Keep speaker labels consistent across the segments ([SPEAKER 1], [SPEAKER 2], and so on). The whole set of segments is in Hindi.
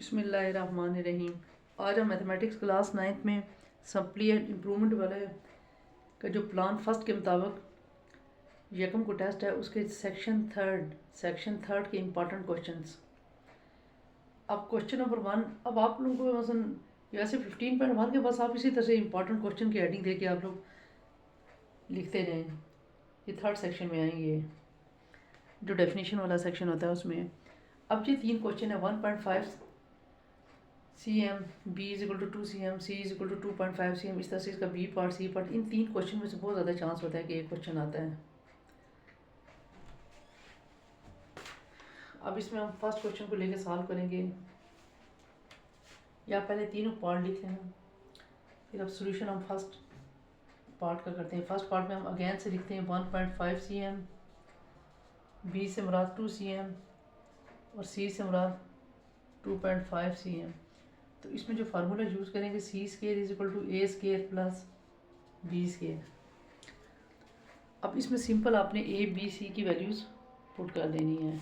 [SPEAKER 1] बिस्मिल्लाहिर्रहमानिर्रहीम। आज हम मैथमेटिक्स क्लास 9th में सप्ली एंड इम्प्रूवमेंट वाले का जो प्लान फर्स्ट के मुताबिक यकम को टेस्ट है उसके सेक्शन थर्ड के इम्पॉर्टेंट क्वेश्चंस। अब क्वेश्चन नंबर 1, अब आप लोगों को मसलन वैसे 15.1 के बस आप इसी तरह से इम्पॉर्टेंट क्वेश्चन की हेडिंग दे के आप लोग लिखते जाएँ। ये थर्ड सेक्शन में आएंगे, जो डेफिनेशन वाला सेक्शन होता है उसमें। अब ये 3 क्वेश्चन है। 1.5 cm, b is equal to 2 cm, c is equal to 2.5 cm, इस तरह से इसका b पार्ट c पार्ट, इन 3 क्वेश्चन में से बहुत ज़्यादा चांस होता है कि एक क्वेश्चन आता है। अब इसमें हम फर्स्ट क्वेश्चन को लेके सॉल्व करेंगे, या पहले तीनों पार्ट लिख लेना, फिर अब सोल्यूशन हम फर्स्ट पार्ट का करते हैं। फर्स्ट पार्ट में हम अगेन से लिखते हैं 1.5 cm, b से मुराद 2 cm और c से मुराद 2.5 cm। तो इसमें जो फार्मूला यूज़ करेंगे C square is equal to A square plus B square. अब इसमें सिंपल आपने ए बी सी की वैल्यूज़ पुट कर देनी है।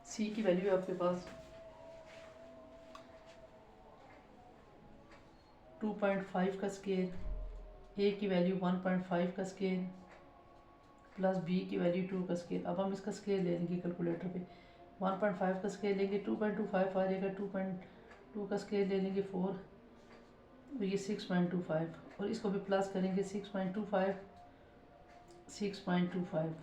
[SPEAKER 1] सी की वैल्यू आपके पास 2.5 का स्केयर, ए की वैल्यू 1.5 का स्केयर प्लस बी की वैल्यू 2 का स्केयर। अब हम इसका स्केयर ले लेंगे कैलकुलेटर पे। 1.5 का स्केयर लेंगे 2.25 आ जाएगा, 2.2 का स्केयर ले लेंगे 4 और ये 6.25, और इसको भी प्लस करेंगे 6.25 6.25।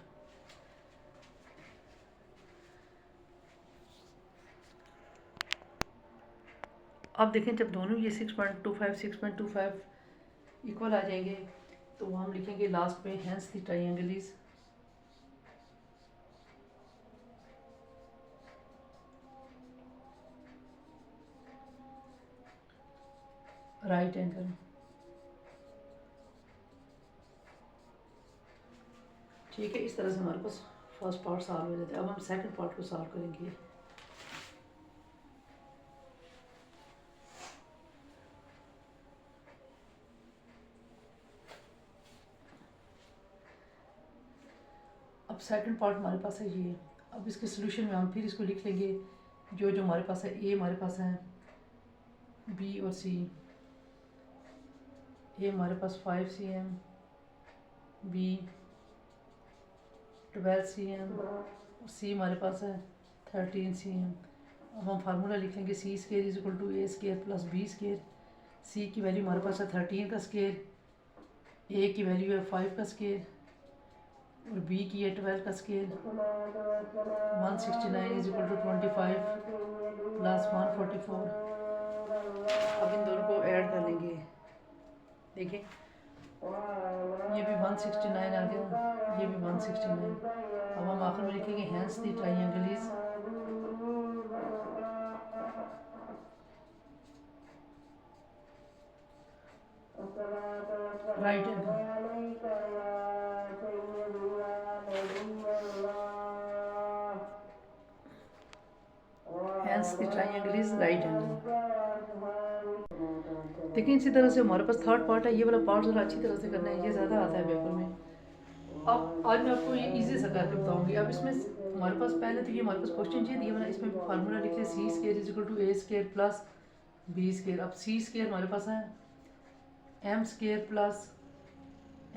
[SPEAKER 1] अब देखें जब दोनों ये 6.25 6.25 इक्वल आ जाएंगे तो वो हम लिखेंगे लास्ट में hence the triangle is right angle. ठीक है, इस तरह से हमारे पास फर्स्ट पार्ट सॉल्व हो जाता है। अब हम सेकंड पार्ट को सॉल्व करेंगे। अब सेकंड पार्ट हमारे पास है ये। अब इसके सोल्यूशन में हम फिर इसको लिख लेंगे, जो जो हमारे पास है। ए हमारे पास है बी और सी। ए हमारे पास 5 cm, बी 12 cm और सी हमारे पास है 13 cm। अब हम फार्मूला लिख लेंगे C square is equal to A square plus B square. C की वैल्यू हमारे पास है 13 का स्केयर, ए की वैल्यू है 5 का स्केयर और बी की है 12 का square. 169 is equal to 25 plus 144। अब इन दोनों को ऐड कर लेंगे। देखिए ये भी 169 आ गया, ये भी 169। अब हम आखिर में लिखेंगे hence the triangle is right angle. Hence the triangle is right angle. देखिए इसी तरह से हमारे पास थर्ड पार्ट है। ये वाला पार्ट ज़रा अच्छी तरह से करना है, ये ज़्यादा आता है पेपर में। अब आज मैं आपको ये इजी से करके बताऊंगी। अब इसमें हमारे पास पहले तो ये हमारे पास क्वेश्चन ये दिया मैंने, इसमें फार्मूला लिख लिया C square is equal to A square plus B square. अब सी स्केयर हमारे पास है M square plus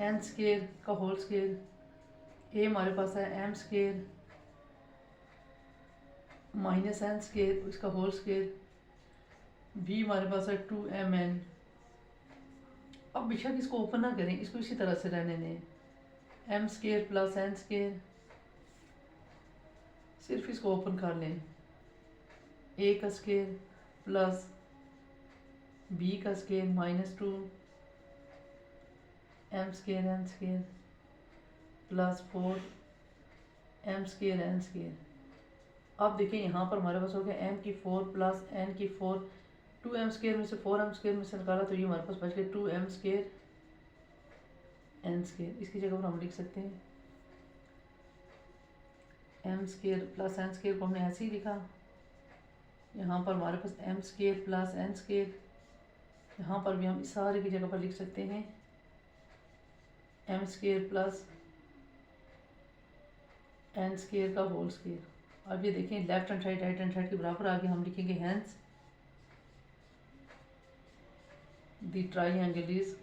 [SPEAKER 1] N square का होल स्केयर। ए हमारे पास है M square minus N square इसका होल स्केयर। बी हमारे पास है 2mn। अब बेशक इसको ओपन ना करें, इसको इसी तरह से रहने दें, M square plus N square. सिर्फ इसको ओपन कर लें, ए का स्केयर प्लस बी का square minus 2 M square N square plus 4 M square N square. अब देखिए यहाँ पर हमारे पास हो गया एम की 4 प्लस एन की 4। 2m स्केयर में से 4m स्केयर में से निकाला तो ये हमारे पास बच गया 2m स्केयर एन स्केयर। इसकी जगह पर हम लिख सकते हैं m square plus N square को हमने ऐसे ही लिखा। यहाँ पर हमारे पास m square plus N square, यहाँ पर भी हम इस सारे की जगह पर लिख सकते हैं m square plus N square का होल स्केयर। अब ये देखें left hand side right hand side के बराबर आगे हम लिखेंगे hence the triangle is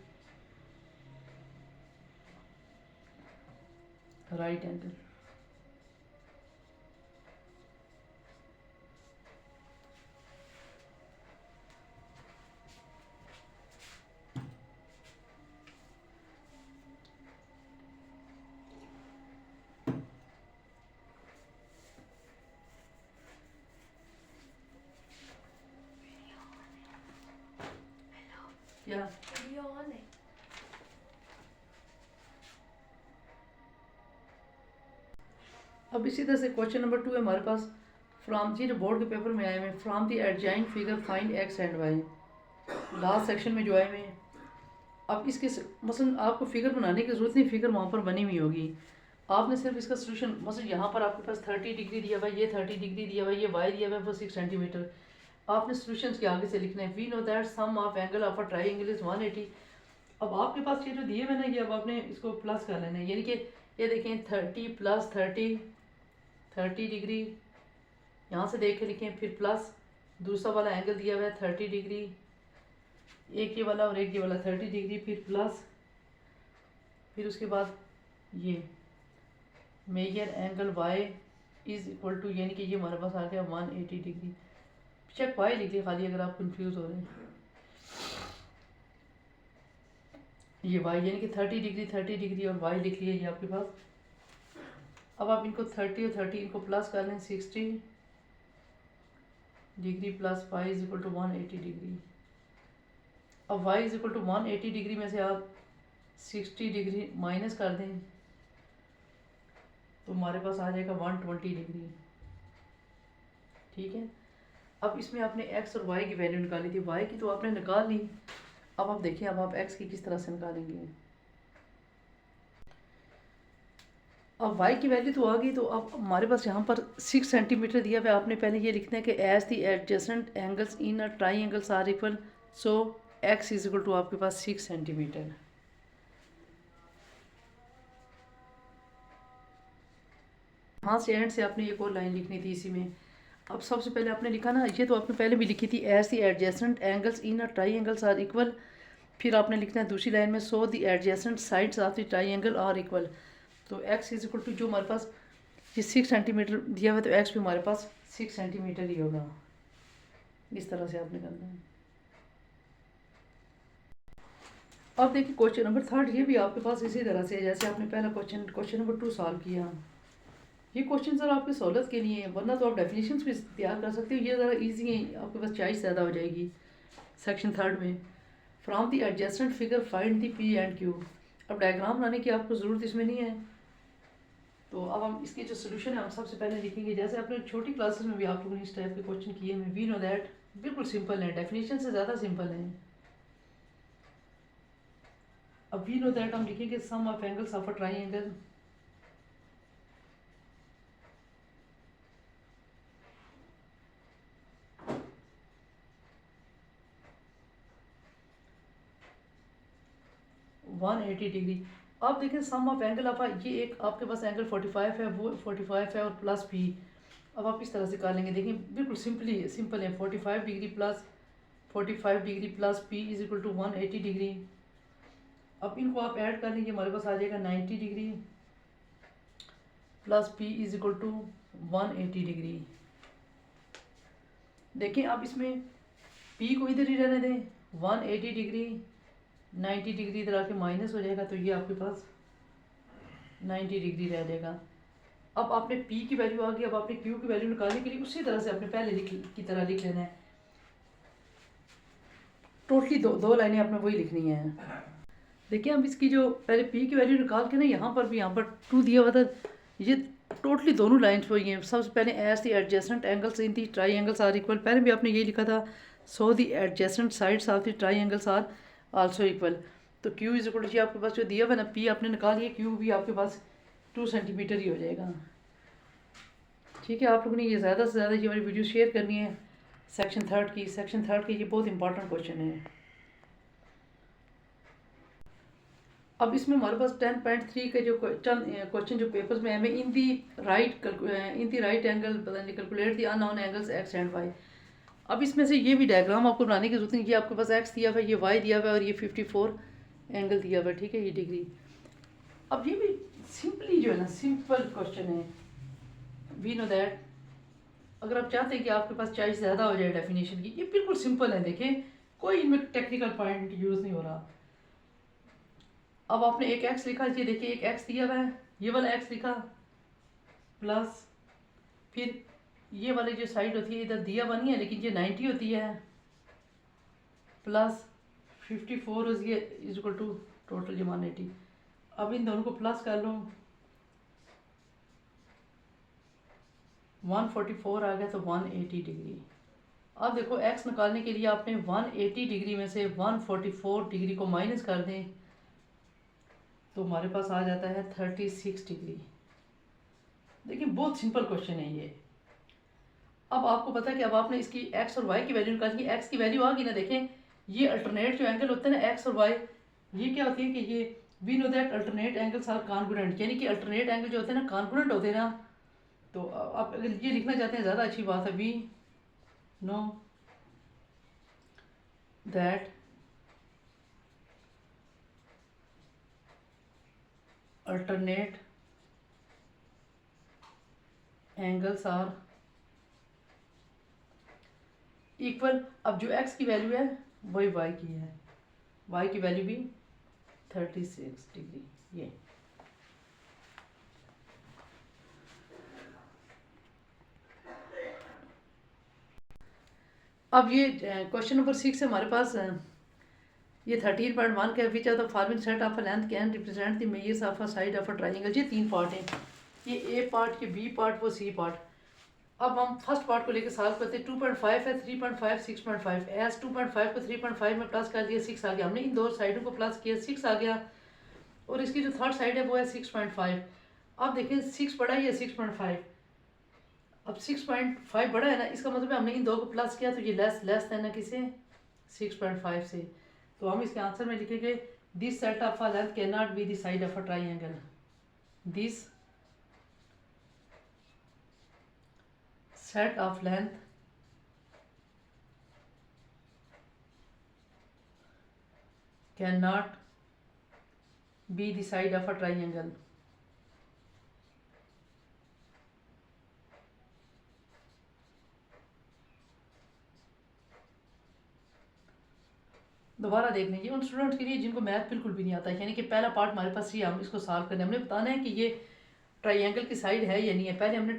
[SPEAKER 1] right angle. क्या अब इसी तरह से क्वेश्चन नंबर 2 है हमारे पास। फ्रॉम जी जो बोर्ड के पेपर में आए हुए from the adjoint figure find X and Y, last section में जो आए हुए हैं। अब इसके मसलन आपको फिगर बनाने की ज़रूरत नहीं, फिगर वहाँ पर बनी हुई होगी, आपने सिर्फ इसका सोल्यूशन मसलन यहाँ पर आपके पास 30 डिग्री दिया हुआ है, ये 30 डिग्री दिया हुआ है, ये वाई दिया हुआ है वो 6 सेंटीमीटर। आपने सोल्यूशन के आगे से लिखना है we know that sum of angle of a triangle is 180। अब आपके पास ये जो दिए हुए ना ये अब आपने इसको प्लस कर लेना है, यानी कि ये देखें 30 प्लस 30 डिग्री, यहाँ से देख के लिखें, फिर प्लस दूसरा वाला एंगल दिया हुआ है 30 डिग्री, एक ये वाला और एक ये वाला 30 डिग्री, फिर प्लस, फिर उसके बाद ये major angle y is equal to, यानी कि ये हमारे पास आ गया 180 डिग्री। चेक y लिखिए खाली अगर आप कंफ्यूज हो रहे हैं। ये y यानी कि 30 डिग्री और y लिख लिया ये आपके पास। अब आप इनको 30 और 30 इनको प्लस कर लें, 60 degree plus y is equal to 180 degree. अब y is equal to 180 degree में से आप 60 डिग्री माइनस कर दें तो हमारे पास आ जाएगा 120 डिग्री। ठीक है, अब इसमें आपने x और y की वैल्यू निकाली थी, y की तो आपने निकाल ली। अब आप देखिए अब आप x की किस तरह से निकालेंगे। अब y की वैल्यू तो आ गई, तो अब हमारे पास यहाँ पर 6 सेंटीमीटर दिया हुआ है। आपने पहले ये लिखना है कि as the adjacent angles in a triangles are equal, so x is equal to आपके पास 6 सेंटीमीटर। यहाँ से एंड से आपने एक और लाइन लिखनी थी इसी में। अब सबसे पहले आपने लिखा ना, ये तो आपने पहले भी लिखी थी, as the adjacent angles in a triangles are equal, फिर आपने लिखना है दूसरी लाइन में so the adjacent sides of the triangle are equal. तो x इज इक्वल टू जो हमारे पास ये 6 सेंटीमीटर दिया हुआ है तो x भी हमारे पास 6 सेंटीमीटर ही होगा। इस तरह से आपने करना है। अब देखिए क्वेश्चन नंबर 3 ये भी आपके पास इसी तरह से है जैसे आपने पहला क्वेश्चन नंबर 2 सॉल्व किया। ये क्वेश्चन सर आपकी सहूलत के लिए है, वरना तो आप डेफिनेशंस भी तैयार कर सकते हो, ये ज़रा इजी है, आपके पास चॉइस ज़्यादा हो जाएगी। सेक्शन 3 में from the adjacent figure find the P and Q. अब डायग्राम बनाने की आपको ज़रूरत इसमें नहीं है, तो अब हम इसके जो सोल्यूशन है हम सबसे पहले लिखेंगे, जैसे आपने छोटी क्लासेस में भी आप लोगों ने इस टाइप के क्वेश्चन किए हैं। वी नो दैट बिल्कुल सिंपल है, डेफिनेशन से ज़्यादा सिंपल है। अब वी नो दैट हम लिखेंगे sum of angles of a triangle, one 180 degree. अब देखें सम ऑफ एंगल ऑफ ये एक आपके पास एंगल 45 है, वो 45 है और प्लस पी। अब आप इस तरह से कर लेंगे, देखिए बिल्कुल सिंपल है 45 degree plus P is equal to 180 degree. अब इनको आप ऐड कर लेंगे, हमारे पास आ जाएगा 90 degree plus P is equal to 180 degree. देखिए अब इसमें पी को इधर ही रहने दें, 180 डिग्री 90 डिग्री इधर आके माइनस हो जाएगा, तो ये आपके पास 90 डिग्री रह जाएगा। अब आपने P की वैल्यू आ गई, अब आपने Q की वैल्यू निकालने के लिए उसी तरह से आपने पहले की तरह लिख लेना है। टोटली दो लाइनें आपने वही लिखनी है। देखिए अब इसकी जो पहले P की वैल्यू निकाल के ना, यहाँ पर भी यहाँ पर 2 दिया हुआ था, ये टोटली दोनों लाइन्स वही हैं। सबसे पहले as the adjacent angles in the triangles are equal, पहले भी आपने ये लिखा था so the adjacent sides of the triangles are also equal. तो Q इज इक्वल, आपके पास जो दिया हुआ ना P आपने निकाल लिया, Q भी आपके पास 2 सेंटीमीटर ही हो जाएगा। ठीक है, आप लोगों ने ये ज़्यादा से ज़्यादा ये वाली वीडियो शेयर करनी है सेक्शन 3 की। सेक्शन 3 की ये बहुत इंपॉर्टेंट क्वेश्चन है। अब इसमें हमारे पास 10.3 के जो क्वेश्चन जो पेपर्स में हमें इन दी राइट एंगल पता नहीं calculate the unknown angles X and Y. अब इसमें से ये भी डायग्राम आपको बनाने की जरूरत नहीं, ये आपके पास एक्स दिया हुआ है, ये वाई दिया हुआ है और ये 54 एंगल दिया हुआ है, ठीक है, ये डिग्री। अब ये भी सिंपली जो है ना सिंपल क्वेश्चन है, वी नो दैट। अगर आप चाहते हैं कि आपके पास चॉइस ज़्यादा हो जाए डेफिनेशन की, ये बिल्कुल सिंपल है, देखें कोई इनमें टेक्निकल पॉइंट यूज़ नहीं हो रहा। अब आपने एक एक्स लिखा, ये देखिए एक एक्स दिया हुआ है, ये वाला एक्स लिखा प्लस, फिर ये वाली जो साइड होती है इधर दिया हुआ नहीं है लेकिन ये 90 होती है, प्लस 54 ये इज इक्वल टू टोटल जो 180। अब इन दोनों को प्लस कर लो, 144 आ गया तो 180 डिग्री। अब देखो एक्स निकालने के लिए आपने 180 डिग्री में से 144 डिग्री को माइनस कर दें तो हमारे पास आ जाता है 36 डिग्री। देखिए बहुत सिंपल क्वेश्चन है ये। अब आपको पता है कि अब आपने इसकी एक्स और वाई की वैल्यू निकालनी है, एक्स की वैल्यू आ गई ना, देखें ये अल्टरनेट जो एंगल होते हैं ना एक्स और वाई, ये क्या होती है कि ये we know that alternate angles are congruent, यानी कि अल्टरनेट एंगल जो होते हैं ना कॉन्ग्रुएंट होते हैं ना। तो आप अगर ये लिखना चाहते हैं ज़्यादा अच्छी बात है, we know that alternate angles are equal. अब जो एक्स की वैल्यू है वही वाई की है, वाई की वैल्यू भी 36 डिग्री। ये अब ये क्वेश्चन नंबर 6 है हमारे पास, ये 13.1 का which of the following set of a length can represent the measures of a side of a triangle. ये 3 पार्ट हैं, ये ए पार्ट, ये बी पार्ट, वो सी पार्ट। अब हम फर्स्ट पार्ट को लेकर सॉल्व करते हैं। 2.5 है, 3.5, 6.5। एज 2.5 को 3.5 में प्लस कर दिया, 6 आ गया। हमने इन दो साइडों को प्लस किया, 6 आ गया। और इसकी जो थर्ड साइड है वो है 6.5। अब देखिए 6 बड़ा ही है 6.5, अब 6.5 बड़ा है ना, इसका मतलब है हमने इन दो को प्लस किया तो ये लेस देन है किसे, 6.5 से। तो हम इसके आंसर में लिखेंगे this set of a length can not be the side of a triangle. This set of length can not be the side of a triangle. दोबारा देख लीजिए उन स्टूडेंट्स के लिए जिनको मैथ बिल्कुल भी नहीं आता, यानी कि पहला पार्ट हमारे पास ही, हम इसको सॉल्व करने हमने बताना है कि ये ट्राइंगल की साइड है या नहीं है। पहले हमने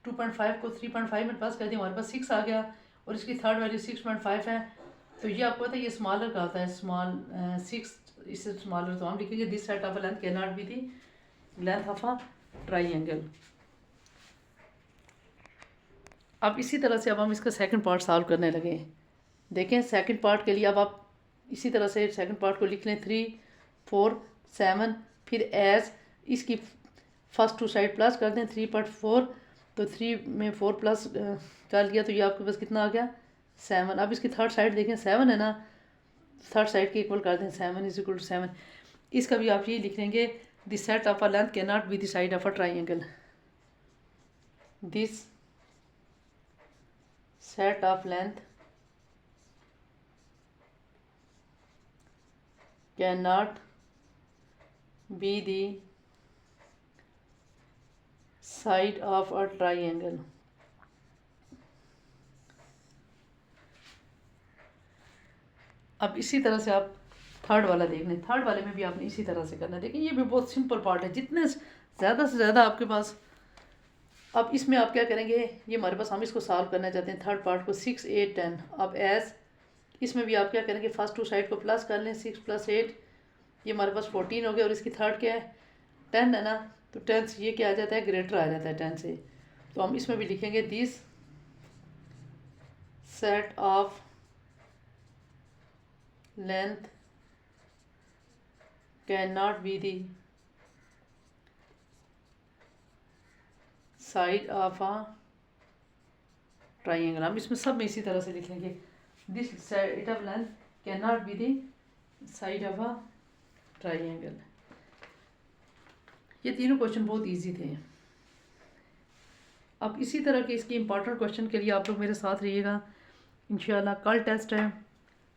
[SPEAKER 1] 2.5 को 3.5 में प्लस कर दिया, हमारे पास 6 आ गया और इसकी थर्ड वैल्यू 6.5 है। तो ये आपको पता है ये स्मॉलर का आता है, स्मॉल 6 इससे स्मॉलर। तो हम लिखेंगे this set of a length can not be the length of a triangle. अब इसी तरह से अब हम इसका सेकंड पार्ट सॉल्व करने लगे। देखें सेकंड पार्ट के लिए अब आप इसी तरह से सेकंड पार्ट को लिख लें, 3, 4, 7, फिर एज इसकी फर्स्ट टू साइड प्लस कर दें, 3.4। तो 3 में 4 प्लस कर लिया तो ये आपके पास कितना आ गया, 7। अब इसकी थर्ड साइड देखें 7 है ना, थर्ड साइड के इक्वल कर दें, 7 इज इक्वल टू 7। इसका भी आप ये लिख लेंगे this set of a length can not be the side of a triangle. This set of length cannot be the side of a triangle। अब इसी तरह से आप थर्ड वाला देख लें, थर्ड वाले में भी आपने इसी तरह से करना है। देखिए ये भी बहुत सिंपल पार्ट है, जितने ज़्यादा से ज़्यादा आपके पास। अब इसमें आप क्या करेंगे, ये हमारे पास हम इसको सॉल्व करना चाहते हैं थर्ड पार्ट को, 6, 8, 10। अब एज इसमें भी आप क्या करेंगे, फर्स्ट टू साइड को प्लस कर लें, 6 + 8 ये हमारे पास 14 हो गया और इसकी थर्ड क्या है 10 है ना, तो 10 से ये क्या आ जाता है, ग्रेटर आ जाता है 10 से। तो हम इसमें भी लिखेंगे this set of length can not be the side of a triangle. हम इसमें सब में इसी तरह से लिखेंगे this set of length can not be the side of a triangle. ये तीनों क्वेश्चन बहुत इजी थे। अब इसी तरह के इसकी इंपॉर्टेंट क्वेश्चन के लिए आप लोग मेरे साथ रहिएगा। इंशाल्लाह कल टेस्ट है,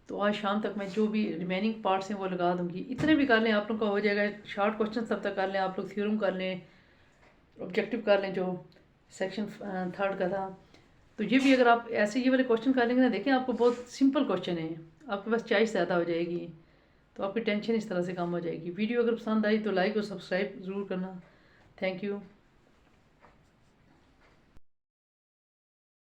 [SPEAKER 1] तो आज शाम तक मैं जो भी रिमेनिंग पार्ट्स हैं वो लगा दूंगी। इतने भी कर लें आप लोग का हो जाएगा। शॉर्ट क्वेश्चन तब तक कर लें आप लोग, थ्योरम कर लें, ऑब्जेक्टिव कर लें जो सेक्शन थर्ड का था। तो ये भी अगर आप ऐसे ये वाले क्वेश्चन कर लेंगे ना, देखें आपको बहुत सिंपल क्वेश्चन है, आपके पास चॉइस ज़्यादा हो जाएगी, तो आपकी टेंशन इस तरह से कम हो जाएगी। वीडियो अगर पसंद आई तो लाइक और सब्सक्राइब ज़रूर करना। Thank you.